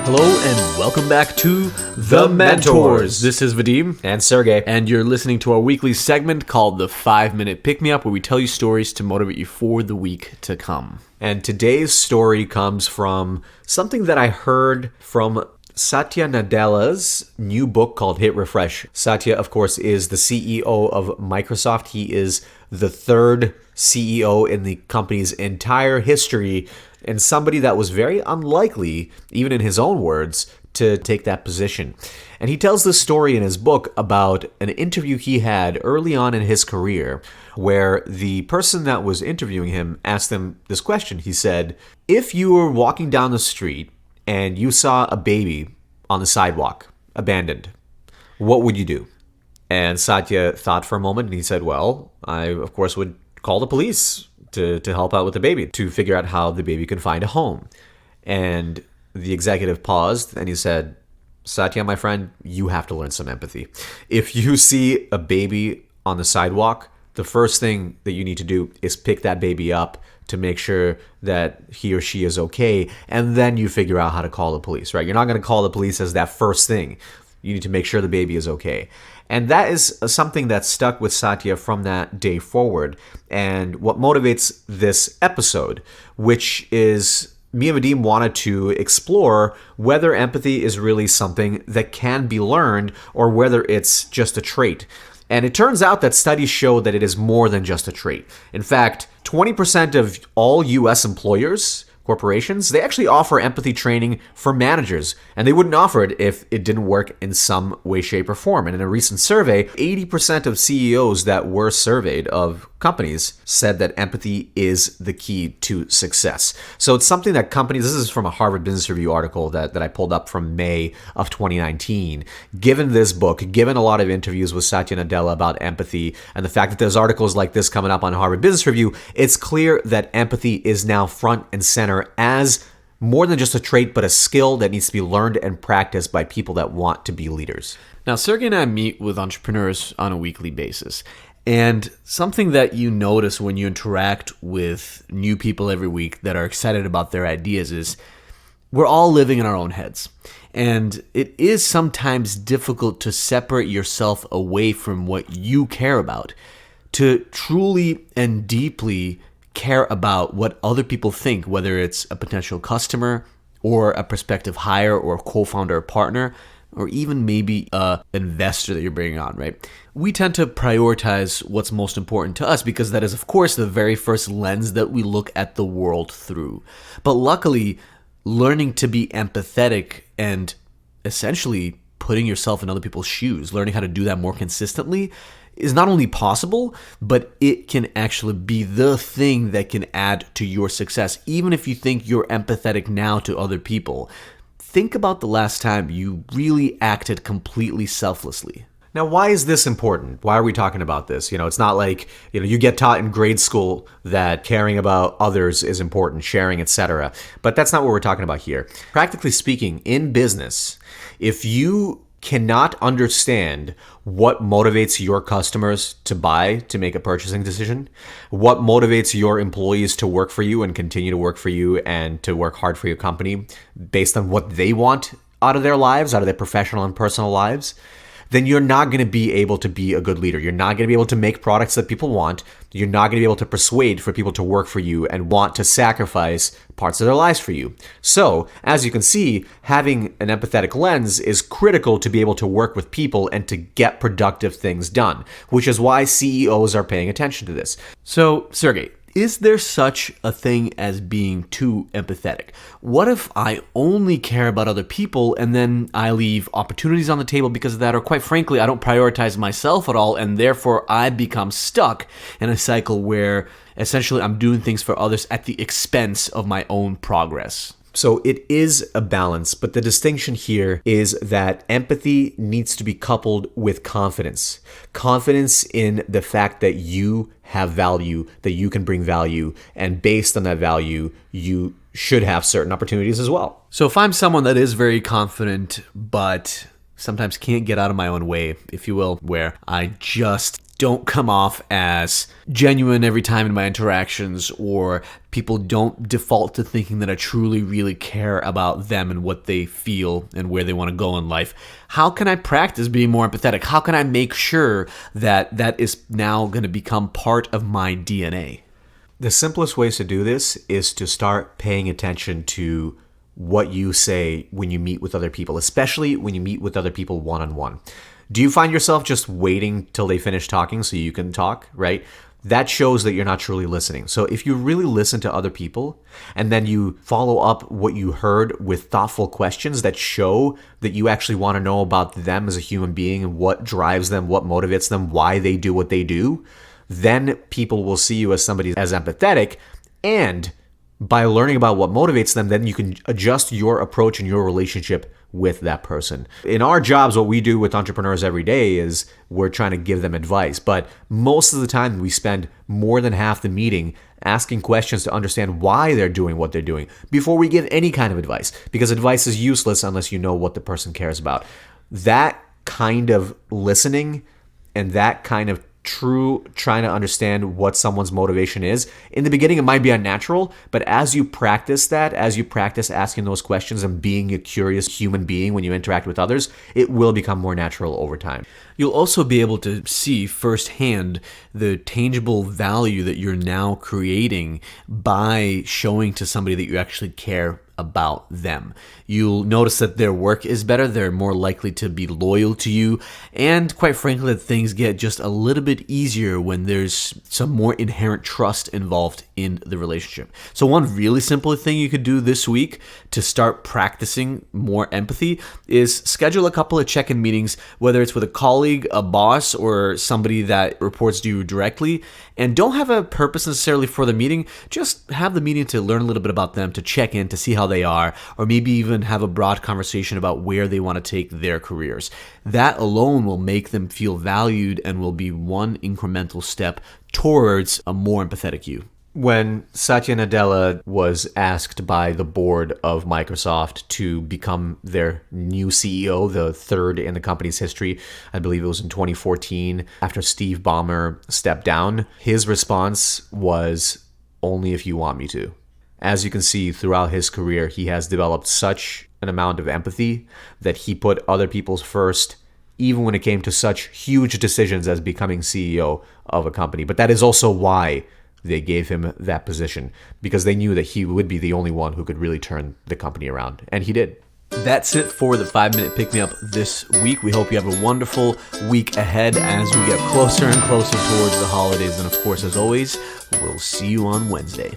Hello and welcome back to The Mentors. This is Vadim. And Sergey. And you're listening to our weekly segment called the 5-Minute Pick-Me-Up, where we tell you stories to motivate you for the week to come. And today's story comes from something that I heard from Satya Nadella's new book called Hit Refresh. Satya, of course, is the CEO of Microsoft. He is the third CEO in the company's entire history, and somebody that was very unlikely, even in his own words, to take that position. And he tells this story in his book about an interview he had early on in his career, where the person that was interviewing him asked him this question. He said, if you were walking down the street and you saw a baby on the sidewalk, abandoned, what would you do? And Satya thought for a moment, and he said, well, I, of course, would call the police to help out with the baby, to figure out how the baby can find a home. And the executive paused, and he said, Satya, my friend, you have to learn some empathy. If you see a baby on the sidewalk, the first thing that you need to do is pick that baby up to make sure that he or she is okay, and then you figure out how to call the police, right? You're not going to call the police as that first thing. You need to make sure the baby is okay. And that is something that stuck with Satya from that day forward. And what motivates this episode, which is me and Vadim wanted to explore whether empathy is really something that can be learned or whether it's just a trait. And it turns out that studies show that it is more than just a trait. In fact, 20% of all US employers, corporations, they actually offer empathy training for managers, and they wouldn't offer it if it didn't work in some way, shape, or form. And in a recent survey, 80% of CEOs that were surveyed of companies said that empathy is the key to success. So it's something that companies, this is from a Harvard Business Review article that I pulled up from May of 2019. Given this book, given a lot of interviews with Satya Nadella about empathy, and the fact that there's articles like this coming up on Harvard Business Review, it's clear that empathy is now front and center as more than just a trait, but a skill that needs to be learned and practiced by people that want to be leaders. Now, Sergey and I meet with entrepreneurs on a weekly basis. And something that you notice when you interact with new people every week that are excited about their ideas is we're all living in our own heads. And it is sometimes difficult to separate yourself away from what you care about, to truly and deeply care about what other people think, whether it's a potential customer or a prospective hire or a co-founder or partner, or even maybe an investor that you're bringing on, right? We tend to prioritize what's most important to us because that is, of course, the very first lens that we look at the world through. But luckily, learning to be empathetic and essentially putting yourself in other people's shoes, learning how to do that more consistently, is not only possible, but it can actually be the thing that can add to your success. Even if you think you're empathetic now to other people, think about the last time you really acted completely selflessly. Now, why is this important? Why are we talking about this? It's not like, you get taught in grade school that caring about others is important, sharing, etc. But that's not what we're talking about here. Practically speaking, in business, if you cannot understand what motivates your customers to buy, to make a purchasing decision, what motivates your employees to work for you and continue to work for you and to work hard for your company based on what they want out of their lives, out of their professional and personal lives, then you're not going to be able to be a good leader. You're not going to be able to make products that people want. You're not going to be able to persuade for people to work for you and want to sacrifice parts of their lives for you. So, as you can see, having an empathetic lens is critical to be able to work with people and to get productive things done, which is why CEOs are paying attention to this. So, Sergey, is there such a thing as being too empathetic? What if I only care about other people and then I leave opportunities on the table because of that, or quite frankly, I don't prioritize myself at all, and therefore I become stuck in a cycle where essentially I'm doing things for others at the expense of my own progress? So it is a balance, but the distinction here is that empathy needs to be coupled with confidence. Confidence in the fact that you have value, that you can bring value, and based on that value, you should have certain opportunities as well. So if I'm someone that is very confident, but sometimes can't get out of my own way, if you will, where I just don't come off as genuine every time in my interactions, or people don't default to thinking that I truly, really care about them and what they feel and where they want to go in life. How can I practice being more empathetic? How can I make sure that that is now going to become part of my DNA? The simplest ways to do this is to start paying attention to what you say when you meet with other people, especially when you meet with other people one-on-one. Do you find yourself just waiting till they finish talking so you can talk, right? That shows that you're not truly listening. So if you really listen to other people and then you follow up what you heard with thoughtful questions that show that you actually want to know about them as a human being and what drives them, what motivates them, why they do what they do, then people will see you as somebody as empathetic. And by learning about what motivates them, then you can adjust your approach and your relationship with that person. In our jobs, what we do with entrepreneurs every day is we're trying to give them advice. But most of the time, we spend more than half the meeting asking questions to understand why they're doing what they're doing before we give any kind of advice, because advice is useless unless you know what the person cares about. That kind of listening and that kind of true trying to understand what someone's motivation is, in the beginning it might be unnatural, but as you practice that, as you practice asking those questions and being a curious human being when you interact with others, it will become more natural over time. You'll also be able to see firsthand the tangible value that you're now creating by showing to somebody that you actually care about them. You'll notice that their work is better, they're more likely to be loyal to you, and quite frankly, that things get just a little bit easier when there's some more inherent trust involved in the relationship. So one really simple thing you could do this week to start practicing more empathy is schedule a couple of check-in meetings, whether it's with a colleague, a boss, or somebody that reports to you directly, and don't have a purpose necessarily for the meeting, just have the meeting to learn a little bit about them, to check in, to see how they are, or maybe even have a broad conversation about where they want to take their careers. That alone will make them feel valued and will be one incremental step towards a more empathetic you. When Satya Nadella was asked by the board of Microsoft to become their new CEO, the third in the company's history, I believe it was in 2014, after Steve Ballmer stepped down, his response was, "Only if you want me to." As you can see, throughout his career, he has developed such an amount of empathy that he put other people's first, even when it came to such huge decisions as becoming CEO of a company. But that is also why they gave him that position, because they knew that he would be the only one who could really turn the company around. And he did. That's it for the 5-minute pick-me-up this week. We hope you have a wonderful week ahead as we get closer and closer towards the holidays. And of course, as always, we'll see you on Wednesday.